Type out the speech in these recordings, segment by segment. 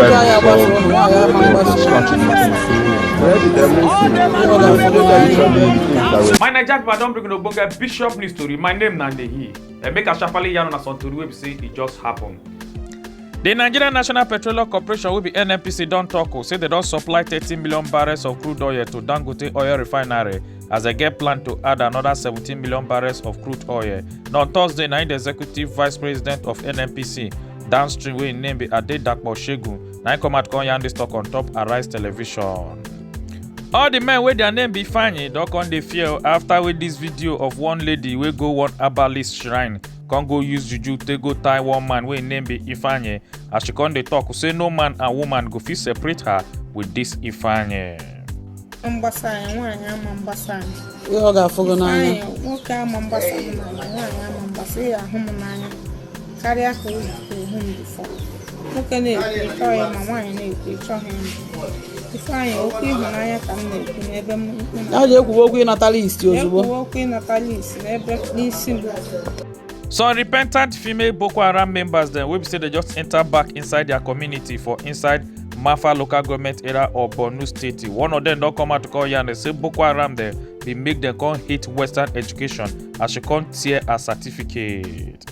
My Niger people don't bring no bunga Bishop news story. My name Nandehi. Make a sharply yarn on a son to we say it just happened. The Nigerian National Petroleum Corporation will be NNPC don't talk say they don't supply 13 million barrels of crude oil to Dangote Oil Refinery as they get planned to add another 17 million barrels of crude oil. Now on Thursday, the Executive Vice President of NNPC downstream wey name be Adedakpo Shegun, now come at yarn this talk on top Arise Television. All the men with their name be Fanny don't come dey fear after with this video of one lady wey go one herbalist shrine can't go use juju to go tie one man wey name be Ifanye as she come dey talk say no man and woman go fit separate her with this Ifanye. Some repentant female Boko Haram members then will say they just enter back inside their community for inside Mafa local government area of Borno State. One of them don't come out to call you and they say Boko Haram there they make them come hate Western education as she can't tear a certificate.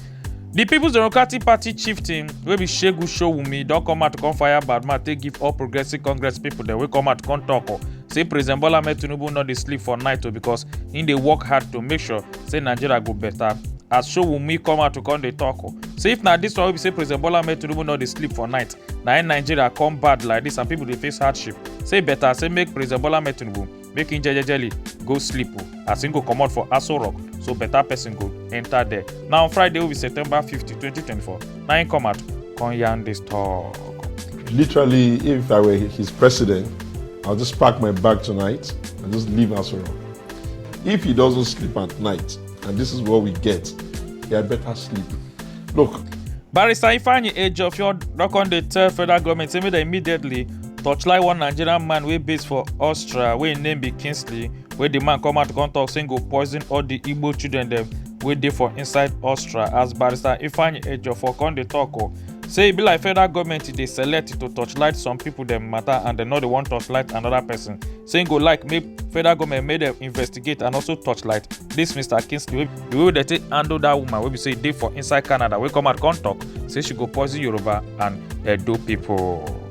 The People's Democratic Party chieftain will be Shegu Showumi don't come out to come fire bad man they give all progressive Congress people that will come out to come talk. Say President Bola Ahmed Tinubu not dey sleep for night because in they work hard to make sure say Nigeria go better. As Showumi come out to come dey talk. Say if now this one will be say President Bola Ahmed Tinubu not dey sleep for night. Now in Nigeria come bad like this and people they face hardship. Say better say make President Bola Ahmed Tinubu make him jelly go sleep as he go come out for Aso Rock. So better person go enter there. Now on Friday will be September 50, 2024. Now he come out come yarn this talk. Literally, if I were his president, I'll just pack my bag tonight and just leave Aso Rock. If he doesn't sleep at night, and this is what we get, he had better sleep. Look. Barrister Ifeanyi Ejiofor knock on the tell federal government say they immediately touchlight one Nigerian man wey based for Austria wey name be Kingsley, where the man come out to come talk saying go poison all the Igbo children them wey dey for inside Austria. As Barrister Ifeanyi Ejiofor come dey talk say it be like federal government they select to touchlight some people them matter and they know they want to touchlight another person. Saying go like make federal government made them investigate and also touchlight this Mr. Kingsley. The way they take handle that woman will be say they for inside Canada. We come out come talk say she go poison Yoruba and Edo people.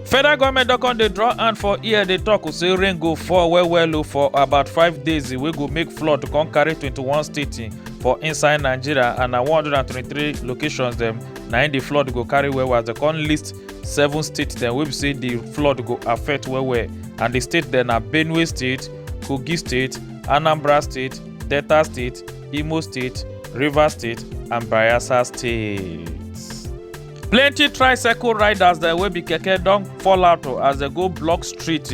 Federal government don't come they draw hand for ear they talk say rain go fall well for about 5 days. We go make flood to come carry 21 states for inside Nigeria and 123 locations them. Now in the flood go carry well as they can list 7 states then we say the flood go affect well and the state then are Benue State, Kogi State, Anambra State, Delta State, Imo State, Rivers State and Bayelsa State. Plenty tricycle riders that will be keke don't fall out as they go block street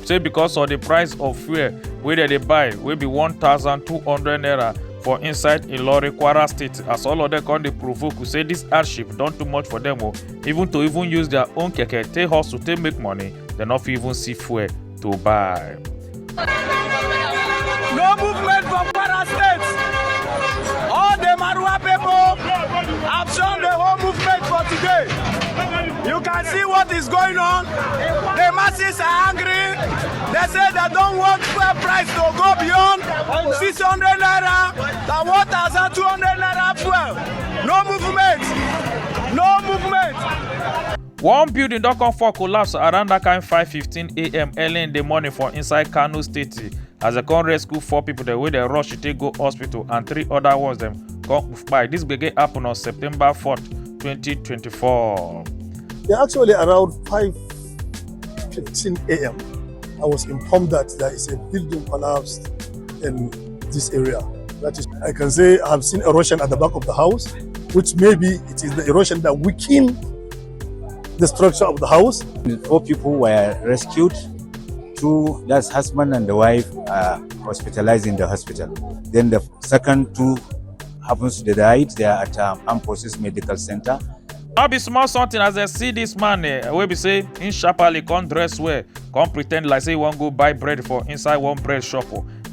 say because of the price of fuel where they buy will be 1,200 naira for inside Ilori, Kwara State as all of them come they provoke say this hardship done too much for them even to use their own keke take hustle to make money they not even see fuel to buy. No movement from Kwara State. All the Marua people have shown the whole movement for today. You can see what is going on. The masses are angry. They say they don't want fuel price to go beyond 600 naira, than 1,200 naira fuel. No movement. No movement. One building don't come for collapse around that kind 5:15 a.m. early in the morning for inside Kano State as they come rescue 4 people the way they rush to take go hospital and 3 other ones them come by. This begin happen on September 4th, 2024. Yeah, actually around 5:15 a.m. I was informed that there is a building collapsed in this area. That is, I can say I have seen erosion at the back of the house, which maybe it is the erosion that weakened the structure of the house. 4 people were rescued. 2, that's husband and the wife, are hospitalized in the hospital. Then the second 2 happens to died. They are at Armed Forces Medical Center. I'll be small something as I see this man we be say in sharply come dress well, come pretend like say he won't go buy bread for inside one bread shop.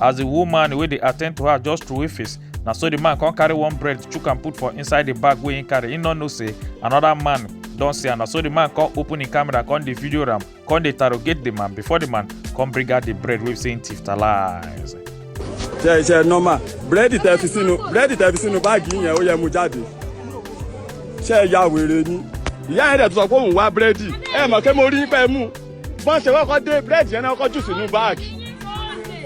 As the woman where they attend to her just through face. Now so the man can't carry one bread, chook and put for inside the bag where he carry. He not know say another man don see am. So the man come open the camera, come the video am, come dey interrogate the man before the man come bring out the bread wey say thief lies. Ṣe normal búrẹ́dì tẹ́ fi sínú báàgì yẹn ó yẹ mú jáde. Ṣé ìyá wèrè ni? Ìyá yẹn dẹ̀ tó sọ pé òun wá búrẹ́dì. Ẹ mọ̀ pé mo rí pé mú. Bọ́n ṣe kọ́kọ́ dé búrẹ́dì yẹn náà kọ́ jù sínú báàgì.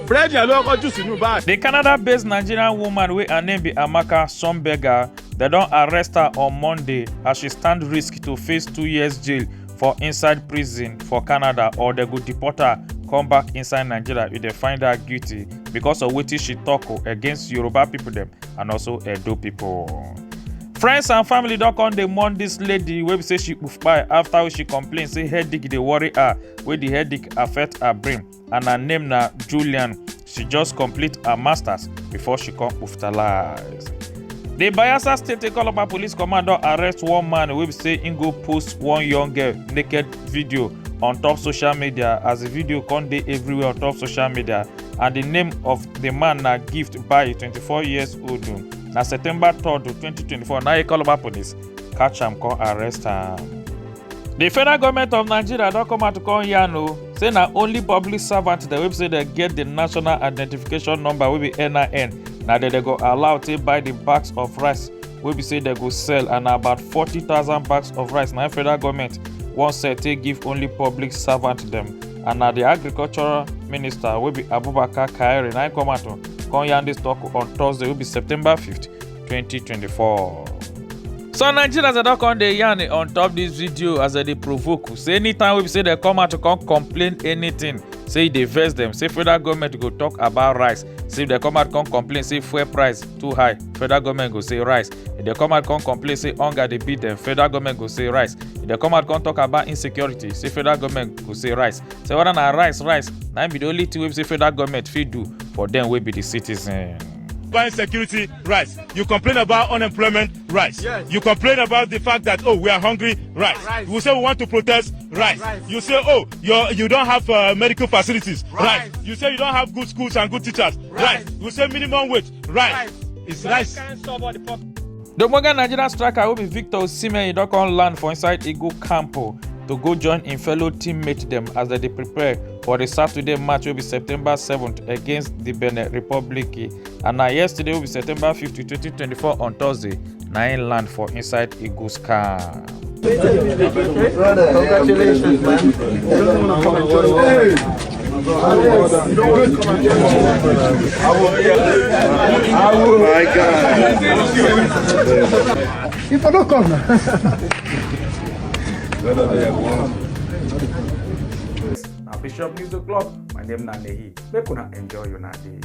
Búrẹ́dì yẹn ló kọ́ jù sínú báàgì. The Canada-based Nigerian woman wey her name be Amaka Somberger, they don arrest her on Monday as she stand risk to face 2 years jail for inside prison for Canada, or they go deport her come back inside Nigeria if they find her guilty because of wetin she talk against Yoruba people dem and also Edo people. Friends and family don come dey mourn dis lady wey be say she poof kpai after she complain say headache dey worry her, wey the headache affect her brain, and her name na Julian. She just complete her masters before she come hospitalize. The Bayelsa State Ekologba Police Command don arrest one man wey be say im go post one young girl naked video on top social media, as the video come dey everywhere on top social media, and the name of the man na Gift by 24 years old. Na September 3rd, 2024, na Ekologba Police catch am come arrest am. The federal government of Nigeria don come out to come yarn say na only public servant dem wey say dem get the national identification number wey be NIN, na dem go allow take buy the bags of rice wey be say dem go sell, and na about 40,000 bags of rice na federal government wan sell take give only public servant dem. And na the agricultural minister wey be Abubakar Kairi na come out to come yarn dis talk on Thursday wey be September 5th, 2024. So Nigerians don come dey yarn on top this video as they provoke. Say anytime we say they come out to come complain anything, say e dey vex them, say federal government go talk about rice. Say if they come out come complain say fuel price too high, federal government go say rice. If they come out come complain say hunger dey beat them, federal government go say rice. If they come out come talk about insecurity, say federal government go say rice. Say whether na rice, na be the only thing we say federal government fit do for them wey be the citizen. About insecurity, rice. You complain about unemployment, rice. Yes. You complain about the fact that, oh, we are hungry, rice. We say we want to protest, rice. You say, oh, you don't have medical facilities, rice. You say you don't have good schools and good teachers, rice. You say minimum wage, rice. It's rice. The Morgan Nigerian striker will be Victor Osimhen. He don come land for inside Eagle camp to go join in fellow teammate them as they prepare for the Saturday match will be September 7th against the Benin Republic. And now yesterday will be September 5th, 2024 on Thursday, na in land for inside Eagles camp. Brother, congratulations, man. My God. If I don't come now. Now Bishop News O'Clock, my name is Nanehi. Make una enjoy your day.